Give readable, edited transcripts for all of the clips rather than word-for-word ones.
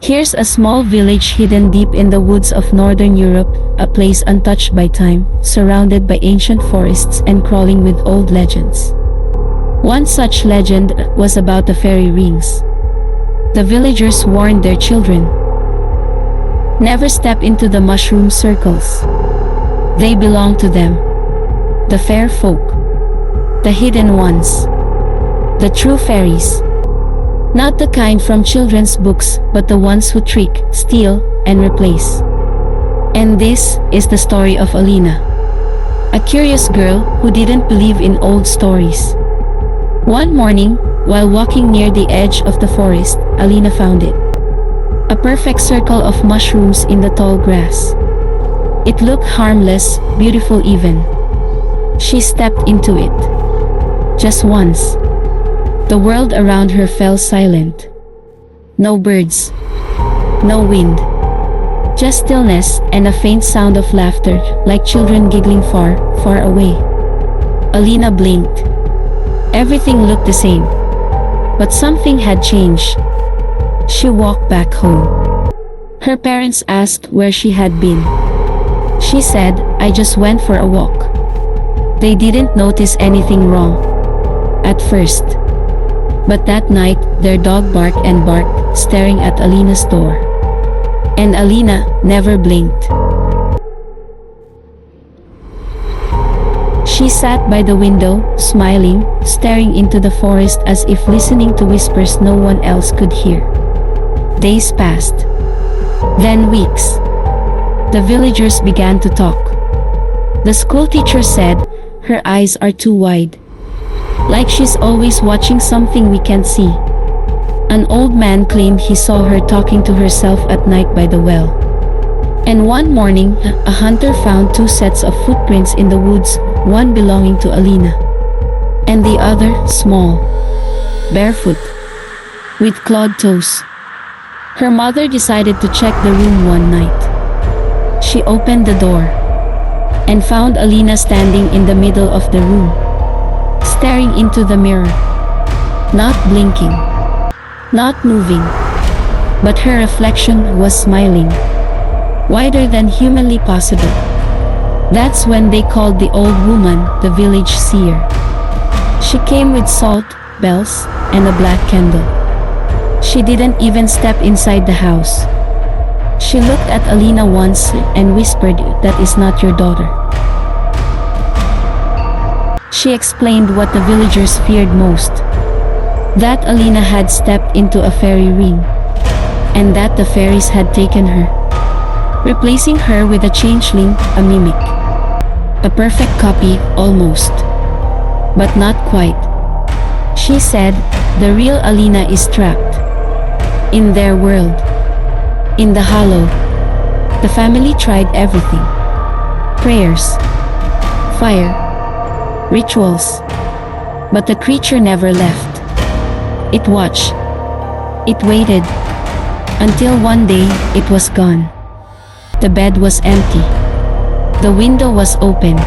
Here's a small village hidden deep in the woods of northern Europe, a place untouched by time, surrounded by ancient forests and crawling with old legends. One such legend was about the fairy rings. The villagers warned their children, never step into the mushroom circles. They belong to them. The fair folk. The hidden ones. The true fairies. Not the kind from children's books, but the ones who trick, steal, and replace. And this is the story of Alina. A curious girl who didn't believe in old stories. One morning, while walking near the edge of the forest, Alina found it. A perfect circle of mushrooms in the tall grass. It looked harmless, beautiful even. She stepped into it. Just once. The world around her fell silent. No birds. No wind. Just stillness and a faint sound of laughter, like children giggling far, far away. Alina blinked. Everything looked the same. But something had changed. She walked back home. Her parents asked where she had been. She said, "I just went for a walk." They didn't notice anything wrong at first. But that night, their dog barked and barked, staring at Alina's door. And Alina never blinked. She sat by the window, smiling, staring into the forest as if listening to whispers no one else could hear. Days passed. Then weeks. The villagers began to talk. The school teacher said, "Her eyes are too wide. Like she's always watching something we can't see." An old man claimed he saw her talking to herself at night by the well. And one morning, a hunter found two sets of footprints in the woods, one belonging to Alina, and the other, small, barefoot, with clawed toes. Her mother decided to check the room one night. She opened the door and found Alina standing in the middle of the room, staring into the mirror, not blinking, not moving, but her reflection was smiling, wider than humanly possible. That's when they called the old woman the village seer. She came with salt, bells, and a black candle. She didn't even step inside the house. She looked at Alina once and whispered, "That is not your daughter." She explained what the villagers feared most. That Alina had stepped into a fairy ring, and that the fairies had taken her, replacing her with a changeling, a mimic. A perfect copy, almost. But not quite. She said, the real Alina is trapped. In their world. In the hollow. The family tried everything. Prayers. Fire. Rituals. But the creature never left. It watched. It waited. Until one day, it was gone. The bed was empty. The window was open.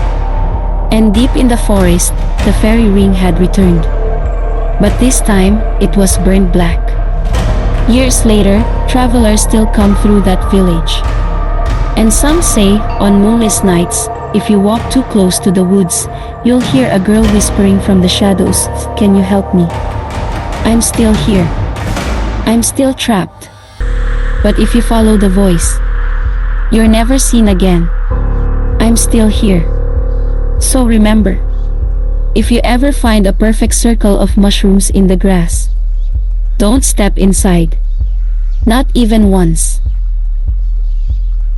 And deep in the forest, the fairy ring had returned. But this time, it was burned black. Years later, travelers still come through that village. And some say, on moonless nights, if you walk too close to the woods, you'll hear a girl whispering from the shadows, "Can you help me? I'm still here. I'm still trapped." But if you follow the voice, you're never seen again. I'm still here. So remember, if you ever find a perfect circle of mushrooms in the grass, don't step inside. Not even once.